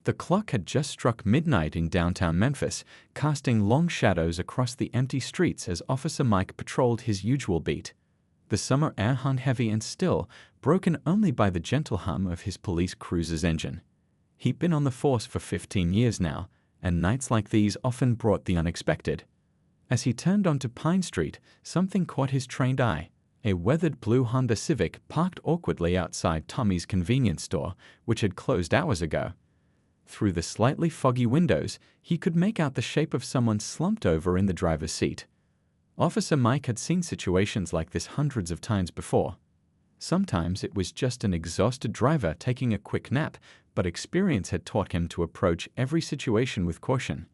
The clock had just struck midnight in downtown Memphis, casting long shadows across the empty streets as Officer Mike patrolled his usual beat. The summer air hung heavy and still, broken only by the gentle hum of his police cruiser's engine. He'd been on the force for 15 years now, and nights like these often brought the unexpected. As he turned onto Pine Street, something caught his trained eye. A weathered blue Honda Civic parked awkwardly outside Tommy's convenience store, which had closed hours ago. Through the slightly foggy windows, he could make out the shape of someone slumped over in the driver's seat. Officer Mike had seen situations like this hundreds of times before. Sometimes it was just an exhausted driver taking a quick nap, but experience had taught him to approach every situation with caution.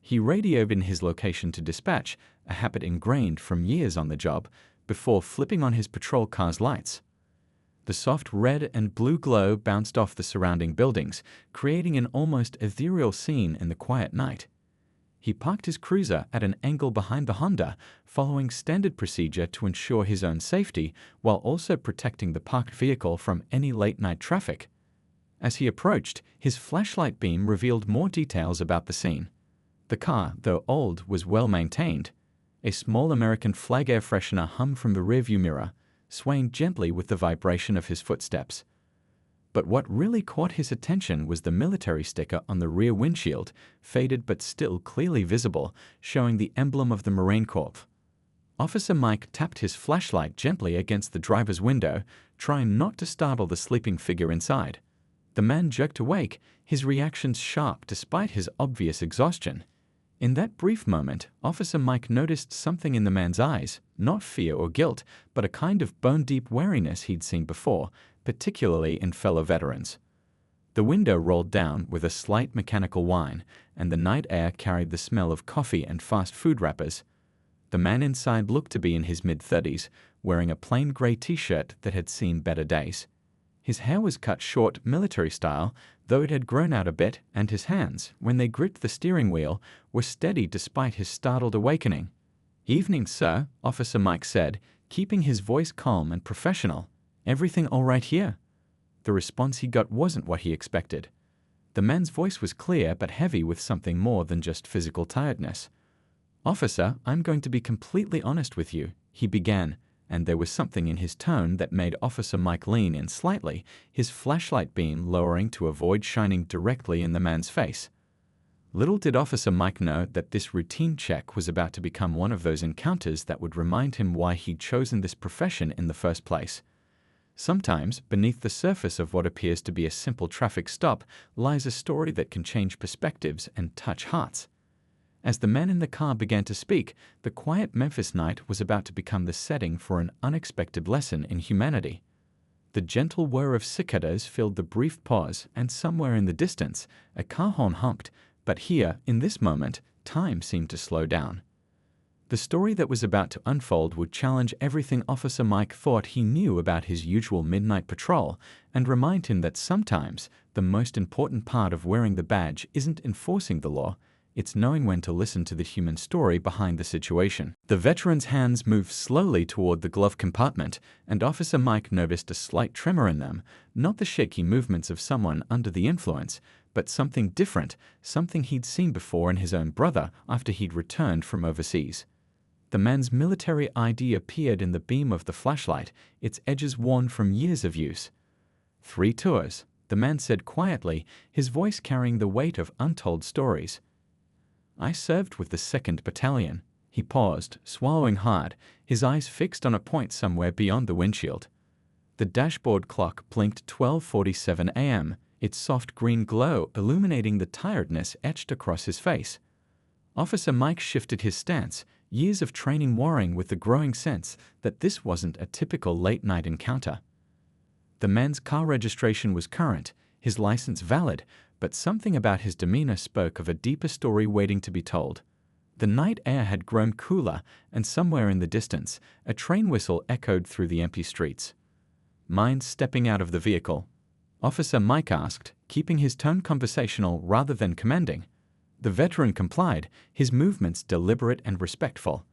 He radioed in his location to dispatch, a habit ingrained from years on the job, before flipping on his patrol car's lights. The soft red and blue glow bounced off the surrounding buildings, creating an almost ethereal scene in the quiet night. He parked his cruiser at an angle behind the Honda, following standard procedure to ensure his own safety while also protecting the parked vehicle from any late-night traffic. As he approached, his flashlight beam revealed more details about the scene. The car, though old, was well maintained. A small American flag air freshener hummed from the rearview mirror, swaying gently with the vibration of his footsteps. But what really caught his attention was the military sticker on the rear windshield, faded but still clearly visible, showing the emblem of the Marine Corps. Officer Mike tapped his flashlight gently against the driver's window, trying not to startle the sleeping figure inside. The man jerked awake, his reactions sharp despite his obvious exhaustion. In that brief moment, Officer Mike noticed something in the man's eyes, not fear or guilt, but a kind of bone-deep wariness he'd seen before, particularly in fellow veterans. The window rolled down with a slight mechanical whine, and the night air carried the smell of coffee and fast food wrappers. The man inside looked to be in his mid-30s, wearing a plain gray t-shirt that had seen better days. His hair was cut short military style, though it had grown out a bit, and his hands, when they gripped the steering wheel, were steady despite his startled awakening. "Evening, sir," Officer Mike said, keeping his voice calm and professional. "Everything all right here?" The response he got wasn't what he expected. The man's voice was clear but heavy with something more than just physical tiredness. "Officer, I'm going to be completely honest with you," he began, and there was something in his tone that made Officer Mike lean in slightly, his flashlight beam lowering to avoid shining directly in the man's face. Little did Officer Mike know that this routine check was about to become one of those encounters that would remind him why he'd chosen this profession in the first place. Sometimes, beneath the surface of what appears to be a simple traffic stop, lies a story that can change perspectives and touch hearts. As the man in the car began to speak, the quiet Memphis night was about to become the setting for an unexpected lesson in humanity. The gentle whir of cicadas filled the brief pause, and somewhere in the distance, a car horn honked, but here, in this moment, time seemed to slow down. The story that was about to unfold would challenge everything Officer Mike thought he knew about his usual midnight patrol, and remind him that sometimes the most important part of wearing the badge isn't enforcing the law, it's knowing when to listen to the human story behind the situation. The veteran's hands moved slowly toward the glove compartment, and Officer Mike noticed a slight tremor in them, not the shaky movements of someone under the influence, but something different, something he'd seen before in his own brother after he'd returned from overseas. The man's military ID appeared in the beam of the flashlight, its edges worn from years of use. 3 tours, the man said quietly, his voice carrying the weight of untold stories. "I served with the 2nd Battalion." He paused, swallowing hard, his eyes fixed on a point somewhere beyond the windshield. The dashboard clock blinked 12:47 a.m., its soft green glow illuminating the tiredness etched across his face. Officer Mike shifted his stance, years of training warring with the growing sense that this wasn't a typical late-night encounter. The man's car registration was current, his license valid, but something about his demeanor spoke of a deeper story waiting to be told. The night air had grown cooler, and somewhere in the distance, a train whistle echoed through the empty streets. "Mind stepping out of the vehicle?" Officer Mike asked, keeping his tone conversational rather than commanding. The veteran complied, his movements deliberate and respectful.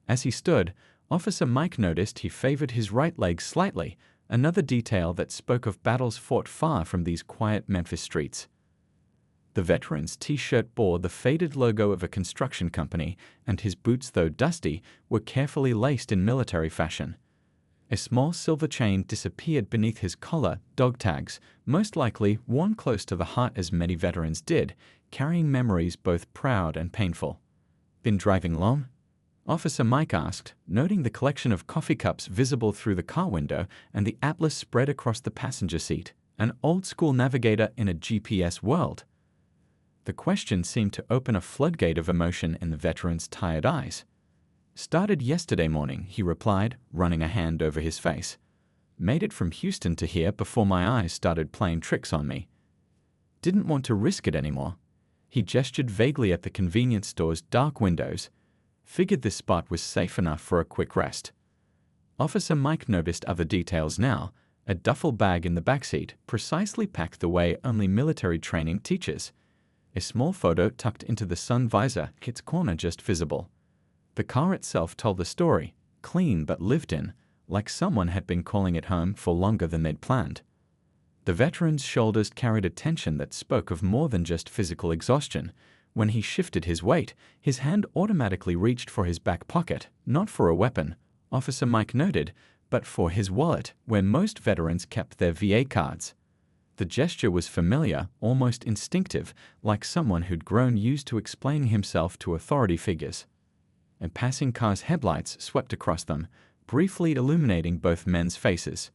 As he stood, Officer Mike noticed he favored his right leg slightly, another detail that spoke of battles fought far from these quiet Memphis streets. The veteran's t-shirt bore the faded logo of a construction company, and his boots, though dusty, were carefully laced in military fashion. A small silver chain disappeared beneath his collar, dog tags, most likely worn close to the heart as many veterans did, carrying memories both proud and painful. "Been driving long?" Officer Mike asked, noting the collection of coffee cups visible through the car window and the atlas spread across the passenger seat, an old-school navigator in a GPS world. The question seemed to open a floodgate of emotion in the veteran's tired eyes. "Started yesterday morning," he replied, running a hand over his face. "Made it from Houston to here before my eyes started playing tricks on me. Didn't want to risk it anymore." He gestured vaguely at the convenience store's dark windows. Figured this spot was safe enough for a quick rest. Officer Mike noticed other details now. A duffel bag in the backseat, precisely packed the way only military training teaches. A small photo tucked into the sun visor, its corner just visible. The car itself told the story, clean but lived in, like someone had been calling it home for longer than they'd planned. The veteran's shoulders carried a tension that spoke of more than just physical exhaustion. When he shifted his weight, his hand automatically reached for his back pocket, not for a weapon, Officer Mike noted, but for his wallet, where most veterans kept their VA cards. The gesture was familiar, almost instinctive, like someone who'd grown used to explaining himself to authority figures. A passing car's headlights swept across them, briefly illuminating both men's faces.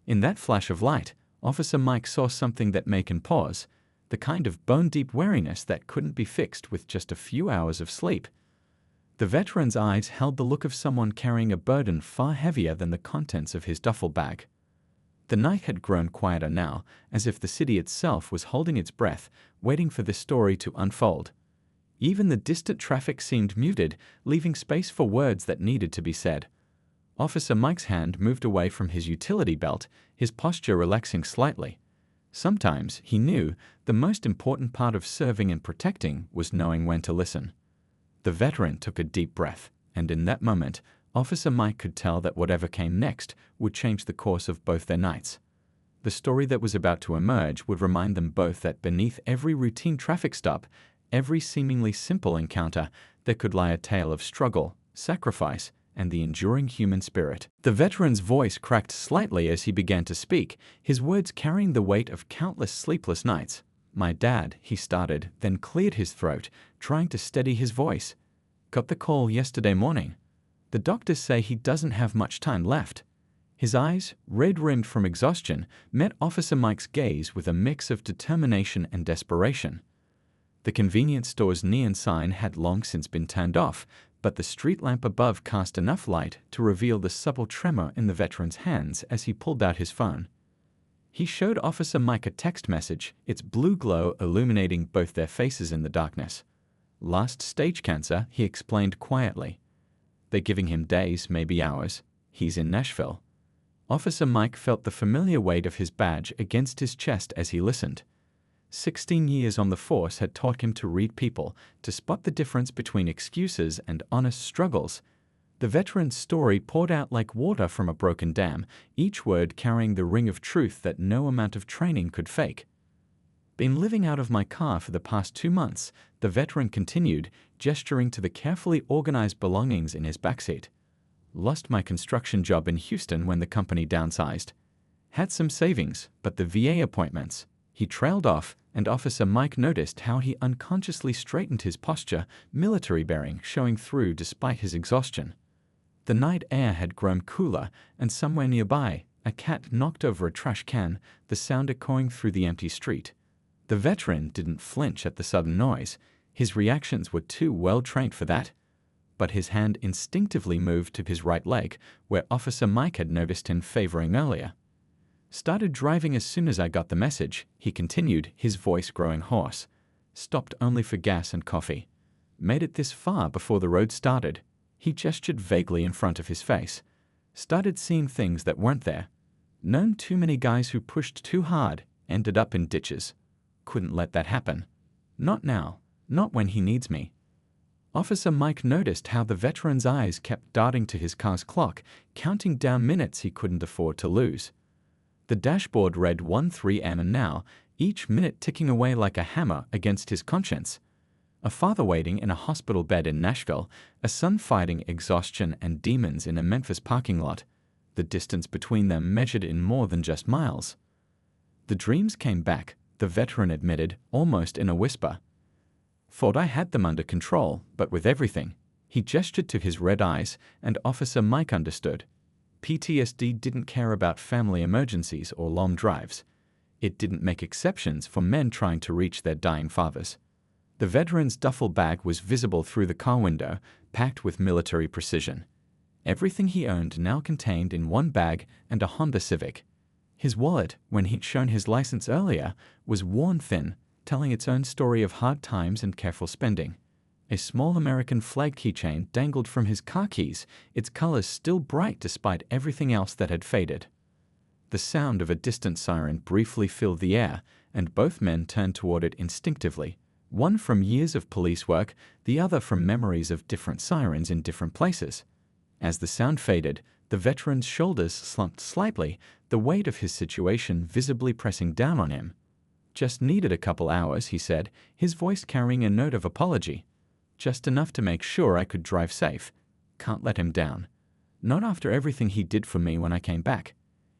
In that flash of light, Officer Mike saw something that made him pause, the kind of bone-deep weariness that couldn't be fixed with just a few hours of sleep. The veteran's eyes held the look of someone carrying a burden far heavier than the contents of his duffel bag. The night had grown quieter now, as if the city itself was holding its breath, waiting for this story to unfold. Even the distant traffic seemed muted, leaving space for words that needed to be said. Officer Mike's hand moved away from his utility belt, his posture relaxing slightly. Sometimes, he knew, the most important part of serving and protecting was knowing when to listen. The veteran took a deep breath, and in that moment, Officer Mike could tell that whatever came next would change the course of both their nights. The story that was about to emerge would remind them both that beneath every routine traffic stop, every seemingly simple encounter, there could lie a tale of struggle, sacrifice, and the enduring human spirit. The veteran's voice cracked slightly as he began to speak, his words carrying the weight of countless sleepless nights. "My dad," he started, then cleared his throat, trying to steady his voice. "Got the call yesterday morning. The doctors say he doesn't have much time left." His eyes, red-rimmed from exhaustion, met Officer Mike's gaze with a mix of determination and desperation. The convenience store's neon sign had long since been turned off, but the street lamp above cast enough light to reveal the supple tremor in the veteran's hands as he pulled out his phone. He showed Officer Mike a text message, its blue glow illuminating both their faces in the darkness. "Last stage cancer," he explained quietly. "They're giving him days, maybe hours. He's in Nashville." Officer Mike felt the familiar weight of his badge against his chest as he listened. 16 years on the force had taught him to read people, to spot the difference between excuses and honest struggles. The veteran's story poured out like water from a broken dam, each word carrying the ring of truth that no amount of training could fake. "Been living out of my car for the past 2 months," the veteran continued, gesturing to the carefully organized belongings in his backseat. "Lost my construction job in Houston when the company downsized. Had some savings, but the VA appointments." He trailed off, and Officer Mike noticed how he unconsciously straightened his posture, military bearing showing through despite his exhaustion. The night air had grown cooler, and somewhere nearby, a cat knocked over a trash can, the sound echoing through the empty street. The veteran didn't flinch at the sudden noise. His reactions were too well trained for that. But his hand instinctively moved to his right leg, where Officer Mike had noticed him favoring earlier. "Started driving as soon as I got the message," he continued, his voice growing hoarse. "Stopped only for gas and coffee. Made it this far before the road started." He gestured vaguely in front of his face. "Started seeing things that weren't there. Known too many guys who pushed too hard, ended up in ditches. Couldn't let that happen. Not now. Not when he needs me." Officer Mike noticed how the veteran's eyes kept darting to his car's clock, counting down minutes he couldn't afford to lose. The dashboard read 13 AM, and now, each minute ticking away like a hammer against his conscience. A father waiting in a hospital bed in Nashville, a son fighting exhaustion and demons in a Memphis parking lot, the distance between them measured in more than just miles. The dreams came back, the veteran admitted, almost in a whisper. Thought I had them under control, but with everything. He gestured to his red eyes, and Officer Mike understood. PTSD didn't care about family emergencies or long drives. It didn't make exceptions for men trying to reach their dying fathers. The veteran's duffel bag was visible through the car window, packed with military precision. Everything he owned now contained in one bag and a Honda Civic. His wallet, when he'd shown his license earlier, was worn thin, telling its own story of hard times and careful spending. A small American flag keychain dangled from his car keys, its colors still bright despite everything else that had faded. The sound of a distant siren briefly filled the air, and both men turned toward it instinctively, one from years of police work, the other from memories of different sirens in different places. As the sound faded, the veteran's shoulders slumped slightly, the weight of his situation visibly pressing down on him. Just needed a couple hours, he said, his voice carrying a note of apology. Just enough to make sure I could drive safe. Can't let him down. Not after everything he did for me when I came back.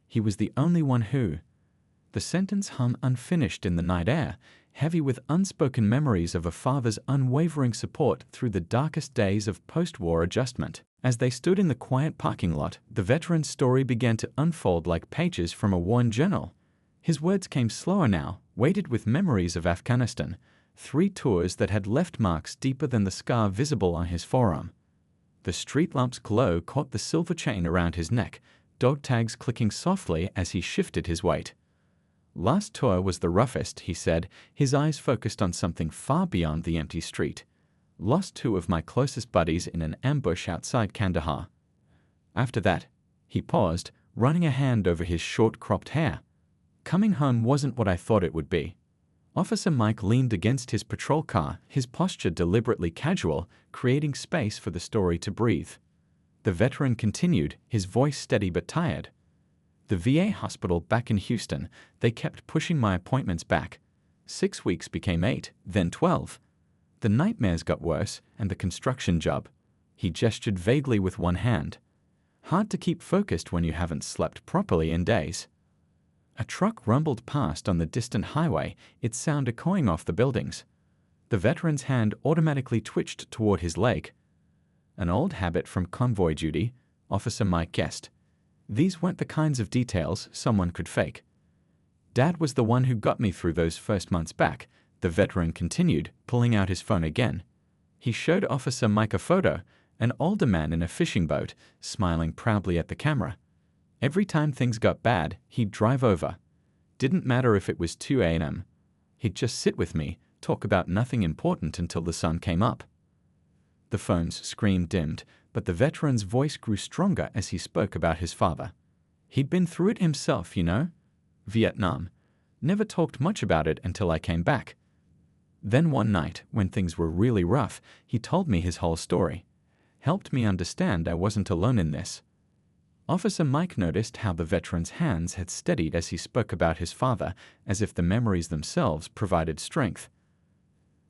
He was the only one who... The sentence hung unfinished in the night air, heavy with unspoken memories of a father's unwavering support through the darkest days of post-war adjustment. As they stood in the quiet parking lot, the veteran's story began to unfold like pages from a worn journal. His words came slower now, weighted with memories of Afghanistan, 3 tours that had left marks deeper than the scar visible on his forearm. The street lamp's glow caught the silver chain around his neck, dog tags clicking softly as he shifted his weight. Last tour was the roughest, he said, his eyes focused on something far beyond the empty street. Lost 2 of my closest buddies in an ambush outside Kandahar. After that, he paused, running a hand over his short-cropped hair. Coming home wasn't what I thought it would be. Officer Mike leaned against his patrol car, his posture deliberately casual, creating space for the story to breathe. The veteran continued, his voice steady but tired. The VA hospital back in Houston, they kept pushing my appointments back. 6 weeks became 8, then 12. The nightmares got worse, and the construction job. He gestured vaguely with one hand. Hard to keep focused when you haven't slept properly in days. A truck rumbled past on the distant highway, its sound echoing off the buildings. The veteran's hand automatically twitched toward his leg. An old habit from convoy duty, Officer Mike guessed. These weren't the kinds of details someone could fake. Dad was the one who got me through those first months back, the veteran continued, pulling out his phone again. He showed Officer Mike a photo, an older man in a fishing boat, smiling proudly at the camera. Every time things got bad, he'd drive over. Didn't matter if it was 2 a.m. He'd just sit with me, talk about nothing important until the sun came up. The phone's screen dimmed, but the veteran's voice grew stronger as he spoke about his father. He'd been through it himself, you know? Vietnam. Never talked much about it until I came back. Then one night, when things were really rough, he told me his whole story. Helped me understand I wasn't alone in this. Officer Mike noticed how the veteran's hands had steadied as he spoke about his father, as if the memories themselves provided strength.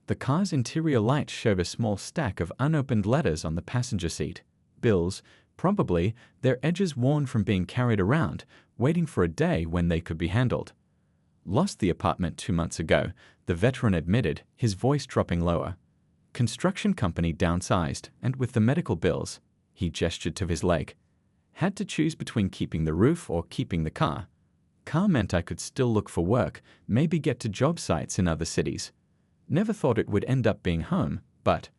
The car's interior light showed a small stack of unopened letters on the passenger seat. Bills, probably, their edges worn from being carried around, waiting for a day when they could be handled. Lost the apartment 2 months ago, the veteran admitted, his voice dropping lower. Construction company downsized, and with the medical bills, he gestured to his leg. Had to choose between keeping the roof or keeping the car. Car meant I could still look for work, maybe get to job sites in other cities. Never thought it would end up being home, but...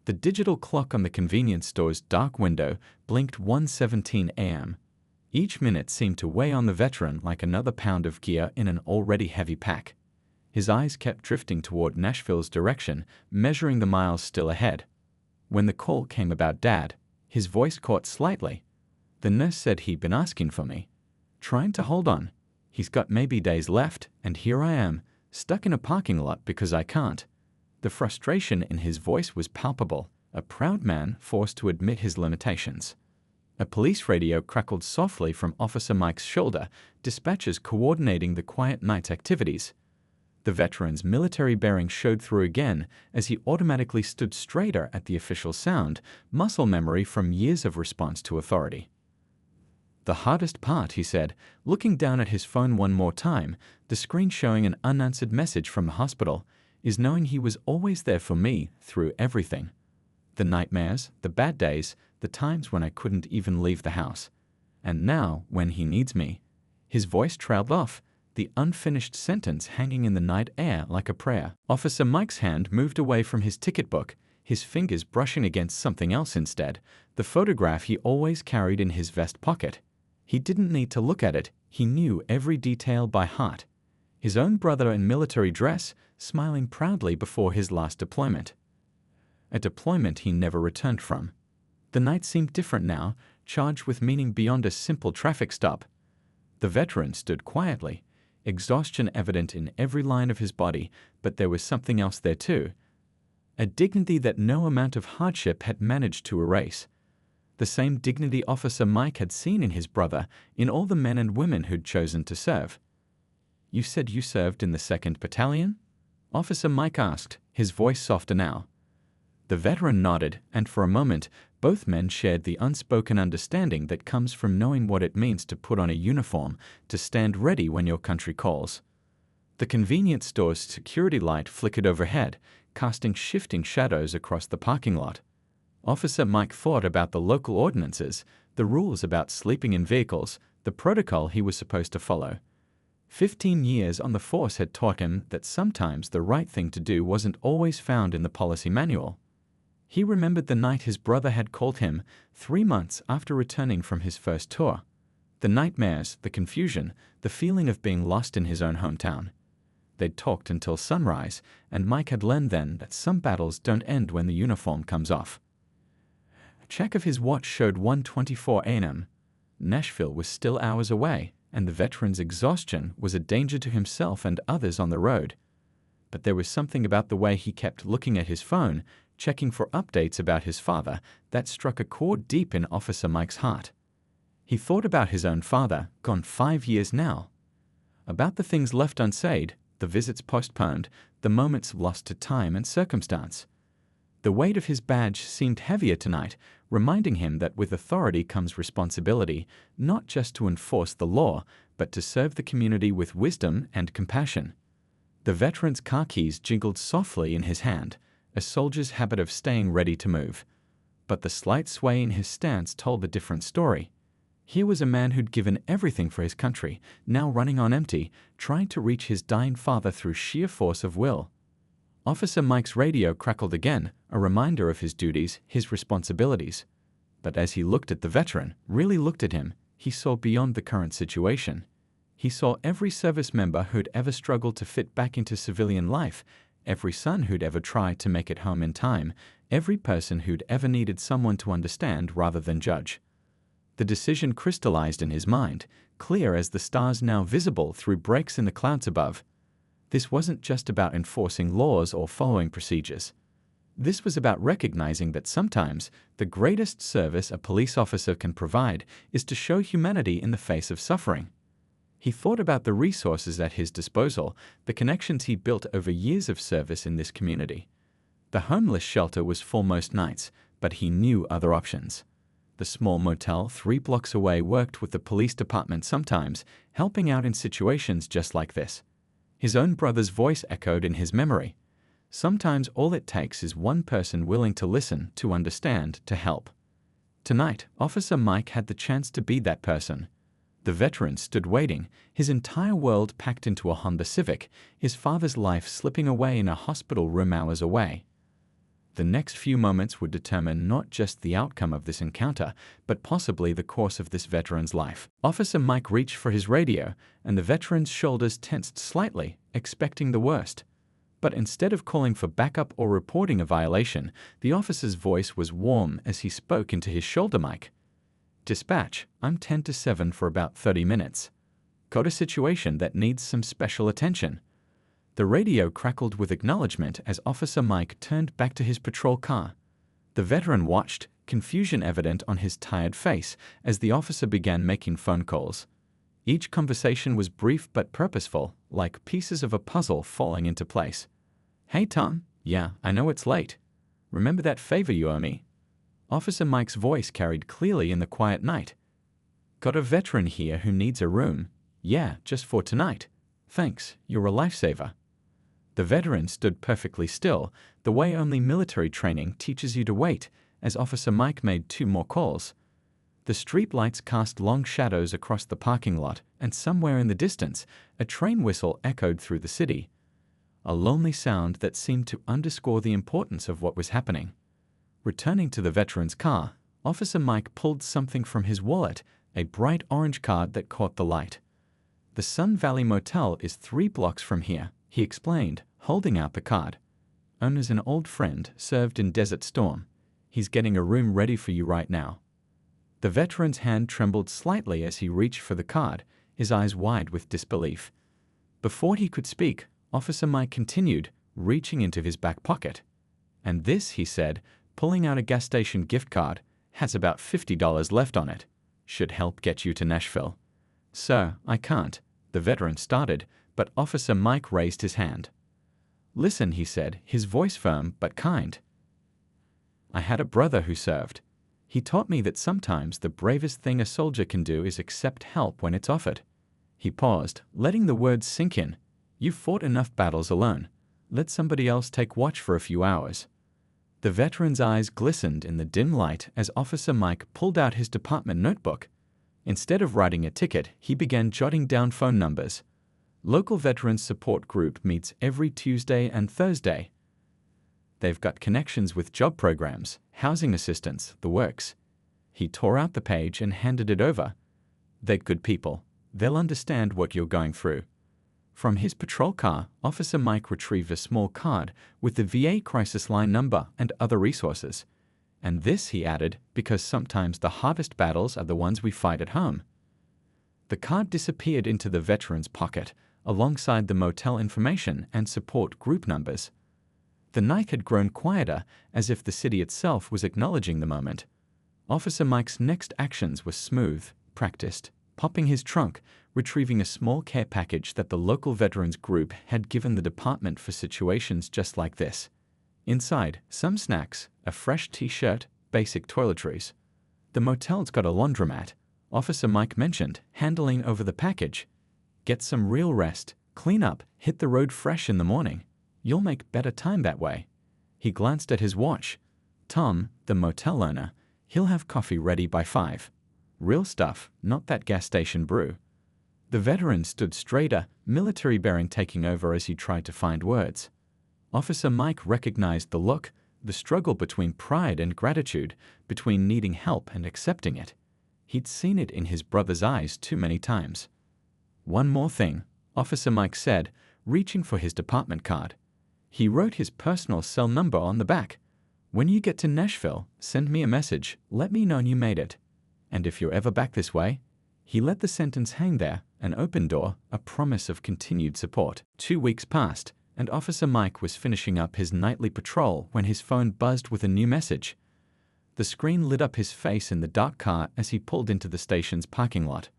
The digital clock on the convenience store's dark window blinked 1:17 a.m. Each minute seemed to weigh on the veteran like another pound of gear in an already heavy pack. His eyes kept drifting toward Nashville's direction, measuring the miles still ahead. When the call came about Dad, his voice caught slightly. The nurse said he'd been asking for me. Trying to hold on. He's got maybe days left, and here I am, stuck in a parking lot because I can't. The frustration in his voice was palpable, a proud man forced to admit his limitations. A police radio crackled softly from Officer Mike's shoulder, dispatchers coordinating the quiet night's activities. The veteran's military bearings showed through again as he automatically stood straighter at the official sound, muscle memory from years of response to authority. "The hardest part," he said, looking down at his phone one more time, the screen showing an unanswered message from the hospital, "is knowing he was always there for me through everything. The nightmares, the bad days, the times when I couldn't even leave the house. And now, when he needs me." His voice trailed off, the unfinished sentence hanging in the night air like a prayer. Officer Mike's hand moved away from his ticket book, his fingers brushing against something else instead, the photograph he always carried in his vest pocket. He didn't need to look at it, he knew every detail by heart. His own brother in military dress, smiling proudly before his last deployment. A deployment he never returned from. The night seemed different now, charged with meaning beyond a simple traffic stop. The veteran stood quietly, exhaustion evident in every line of his body, but there was something else there too. A dignity that no amount of hardship had managed to erase. The same dignity Officer Mike had seen in his brother, in all the men and women who'd chosen to serve. "You said you served in the 2nd Battalion?" Officer Mike asked, his voice softer now. The veteran nodded, and for a moment, both men shared the unspoken understanding that comes from knowing what it means to put on a uniform, to stand ready when your country calls. The convenience store's security light flickered overhead, casting shifting shadows across the parking lot. Officer Mike thought about the local ordinances, the rules about sleeping in vehicles, the protocol he was supposed to follow. 15 years on the force had taught him that sometimes the right thing to do wasn't always found in the policy manual. He remembered the night his brother had called him 3 months after returning from his first tour. The nightmares, the confusion, the feeling of being lost in his own hometown. They'd talked until sunrise, and Mike had learned then that some battles don't end when the uniform comes off. A check of his watch showed 1:24 a.m. Nashville was still hours away, and the veteran's exhaustion was a danger to himself and others on the road. But there was something about the way he kept looking at his phone, checking for updates about his father, that struck a chord deep in Officer Mike's heart. He thought about his own father, gone 5 years now. About the things left unsaid, the visits postponed, the moments lost to time and circumstance. The weight of his badge seemed heavier tonight, reminding him that with authority comes responsibility, not just to enforce the law, but to serve the community with wisdom and compassion. The veteran's car keys jingled softly in his hand, a soldier's habit of staying ready to move. But the slight sway in his stance told a different story. Here was a man who'd given everything for his country, now running on empty, trying to reach his dying father through sheer force of will. Officer Mike's radio crackled again, a reminder of his duties, his responsibilities. But as he looked at the veteran, really looked at him, he saw beyond the current situation. He saw every service member who'd ever struggled to fit back into civilian life, every son who'd ever tried to make it home in time, every person who'd ever needed someone to understand rather than judge. The decision crystallized in his mind, clear as the stars now visible through breaks in the clouds above. This wasn't just about enforcing laws or following procedures. This was about recognizing that sometimes the greatest service a police officer can provide is to show humanity in the face of suffering. He thought about the resources at his disposal, the connections he built over years of service in this community. The homeless shelter was full most nights, but he knew other options. The small motel 3 blocks away worked with the police department sometimes, helping out in situations just like this. His own brother's voice echoed in his memory. Sometimes all it takes is one person willing to listen, to understand, to help. Tonight, Officer Mike had the chance to be that person. The veteran stood waiting, his entire world packed into a Honda Civic, his father's life slipping away in a hospital room hours away. The next few moments would determine not just the outcome of this encounter, but possibly the course of this veteran's life. Officer Mike reached for his radio, and the veteran's shoulders tensed slightly, expecting the worst. But instead of calling for backup or reporting a violation, the officer's voice was warm as he spoke into his shoulder mic. "Dispatch, I'm 10 to 7 for about 30 minutes. Got a situation that needs some special attention." The radio crackled with acknowledgement as Officer Mike turned back to his patrol car. The veteran watched, confusion evident on his tired face, as the officer began making phone calls. Each conversation was brief but purposeful, like pieces of a puzzle falling into place. "Hey, Tom. Yeah, I know it's late. Remember that favor you owe me?" Officer Mike's voice carried clearly in the quiet night. "Got a veteran here who needs a room. Yeah, just for tonight. Thanks, you're a lifesaver." The veteran stood perfectly still, the way only military training teaches you to wait, as Officer Mike made 2 more calls. The street lights cast long shadows across the parking lot, and somewhere in the distance, a train whistle echoed through the city. A lonely sound that seemed to underscore the importance of what was happening. Returning to the veteran's car, Officer Mike pulled something from his wallet, a bright orange card that caught the light. "The Sun Valley Motel is 3 blocks from here," he explained, holding out the card. "Owner's an old friend, served in Desert Storm. He's getting a room ready for you right now." The veteran's hand trembled slightly as he reached for the card, his eyes wide with disbelief. Before he could speak, Officer Mike continued, reaching into his back pocket. "And this," he said, pulling out a gas station gift card, "has about $50 left on it. Should help get you to Nashville." "Sir, I can't," the veteran started, but Officer Mike raised his hand. "Listen," he said, his voice firm but kind. "I had a brother who served. He taught me that sometimes the bravest thing a soldier can do is accept help when it's offered." He paused, letting the words sink in. "You've fought enough battles alone. Let somebody else take watch for a few hours." The veteran's eyes glistened in the dim light as Officer Mike pulled out his department notebook. Instead of writing a ticket, he began jotting down phone numbers. "Local Veterans Support Group meets every Tuesday and Thursday. They've got connections with job programs, housing assistance, the works." He tore out the page and handed it over. "They're good people. They'll understand what you're going through." From his patrol car, Officer Mike retrieved a small card with the VA crisis line number and other resources. "And this," he added, "because sometimes the hardest battles are the ones we fight at home." The card disappeared into the veteran's pocket, alongside the motel information and support group numbers. The night had grown quieter, as if the city itself was acknowledging the moment. Officer Mike's next actions were smooth, practiced, popping his trunk, retrieving a small care package that the local veterans group had given the department for situations just like this. Inside, some snacks, a fresh t-shirt, basic toiletries. "The motel's got a laundromat," Officer Mike mentioned, handling over the package. "Get some real rest, clean up, hit the road fresh in the morning. You'll make better time that way." He glanced at his watch. "Tom, the motel owner, he'll have coffee ready by 5. Real stuff, not that gas station brew." The veteran stood straighter, military bearing taking over as he tried to find words. Officer Mike recognized the look, the struggle between pride and gratitude, between needing help and accepting it. He'd seen it in his brother's eyes too many times. "One more thing," Officer Mike said, reaching for his department card. He wrote his personal cell number on the back. "When you get to Nashville, send me a message, let me know you made it. And if you're ever back this way," he let the sentence hang there, an open door, a promise of continued support. 2 weeks passed, and Officer Mike was finishing up his nightly patrol when his phone buzzed with a new message. The screen lit up his face in the dark car as he pulled into the station's parking lot.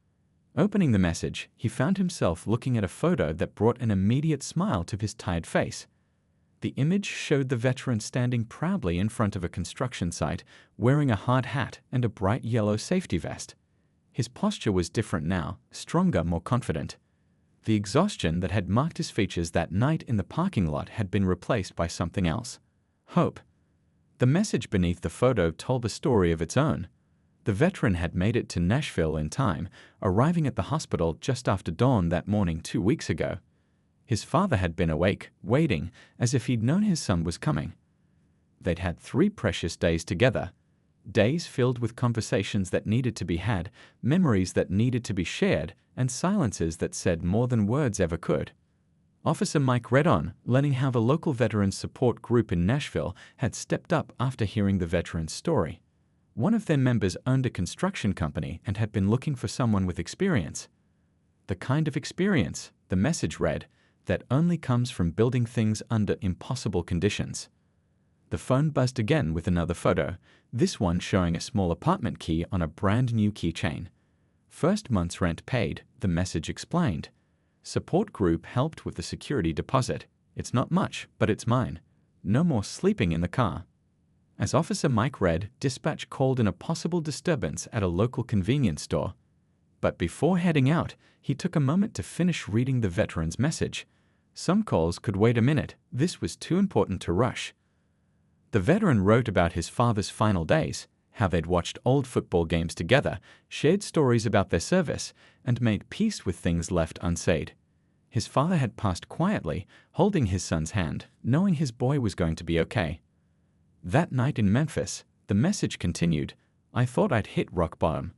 Opening the message, he found himself looking at a photo that brought an immediate smile to his tired face. The image showed the veteran standing proudly in front of a construction site, wearing a hard hat and a bright yellow safety vest. His posture was different now, stronger, more confident. The exhaustion that had marked his features that night in the parking lot had been replaced by something else. Hope. The message beneath the photo told a story of its own. The veteran had made it to Nashville in time, arriving at the hospital just after dawn that morning 2 weeks ago. His father had been awake, waiting, as if he'd known his son was coming. They'd had 3 precious days together. Days filled with conversations that needed to be had, memories that needed to be shared, and silences that said more than words ever could. Officer Mike read on, learning how the local veterans support group in Nashville had stepped up after hearing the veteran's story. One of their members owned a construction company and had been looking for someone with experience. The kind of experience, the message read, that only comes from building things under impossible conditions. The phone buzzed again with another photo, this one showing a small apartment key on a brand new keychain. "First month's rent paid," the message explained. Support group helped with the security deposit. It's not much, but it's mine. No more sleeping in the car. As Officer Mike read, dispatch called in a possible disturbance at a local convenience store. But before heading out, he took a moment to finish reading the veteran's message. Some calls could wait a minute. This was too important to rush. The veteran wrote about his father's final days, how they'd watched old football games together, shared stories about their service, and made peace with things left unsaid. His father had passed quietly, holding his son's hand, knowing his boy was going to be okay. That night in Memphis, the message continued, "I thought I'd hit rock bottom.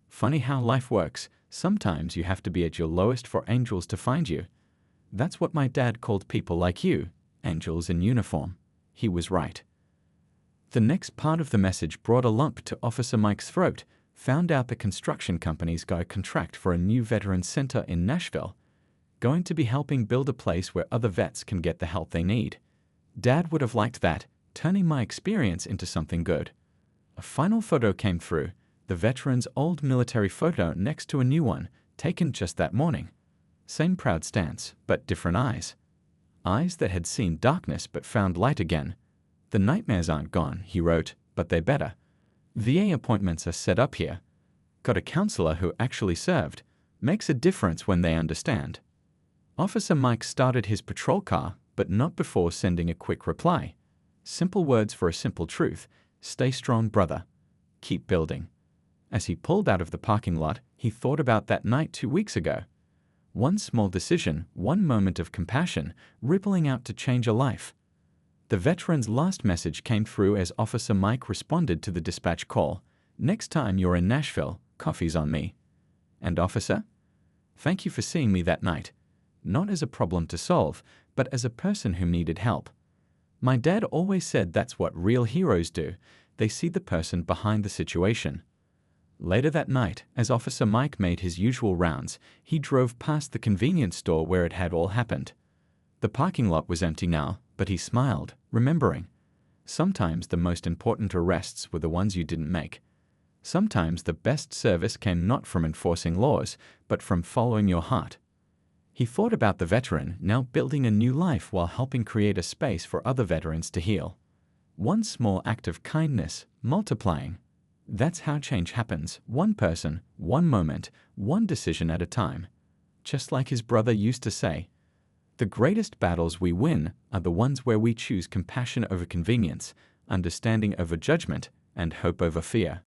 Funny how life works. Sometimes you have to be at your lowest for angels to find you. That's what my dad called people like you, angels in uniform." He was right. The next part of the message brought a lump to Officer Mike's throat. Found out the construction company's got a contract for a new veterans center in Nashville. Going to be helping build a place where other vets can get the help they need. Dad would have liked that, turning my experience into something good. A final photo came through, the veteran's old military photo next to a new one, taken just that morning. Same proud stance, but different eyes. Eyes that had seen darkness but found light again. "The nightmares aren't gone," he wrote, "but they're better. VA appointments are set up here. Got a counselor who actually served. Makes a difference when they understand." Officer Mike started his patrol car, but not before sending a quick reply. Simple words for a simple truth. Stay strong, brother. Keep building. As he pulled out of the parking lot, he thought about that night 2 weeks ago. One small decision, one moment of compassion, rippling out to change a life. The veteran's last message came through as Officer Mike responded to the dispatch call. "Next time you're in Nashville, coffee's on me." And officer? Thank you for seeing me that night. Not as a problem to solve, but as a person who needed help. My dad always said that's what real heroes do. They see the person behind the situation. Later that night, as Officer Mike made his usual rounds, he drove past the convenience store where it had all happened. The parking lot was empty now, but he smiled, remembering. Sometimes the most important arrests were the ones you didn't make. Sometimes the best service came not from enforcing laws, but from following your heart. He thought about the veteran now building a new life while helping create a space for other veterans to heal. One small act of kindness, multiplying. That's how change happens, one person, one moment, one decision at a time. Just like his brother used to say, "The greatest battles we win are the ones where we choose compassion over convenience, understanding over judgment, and hope over fear."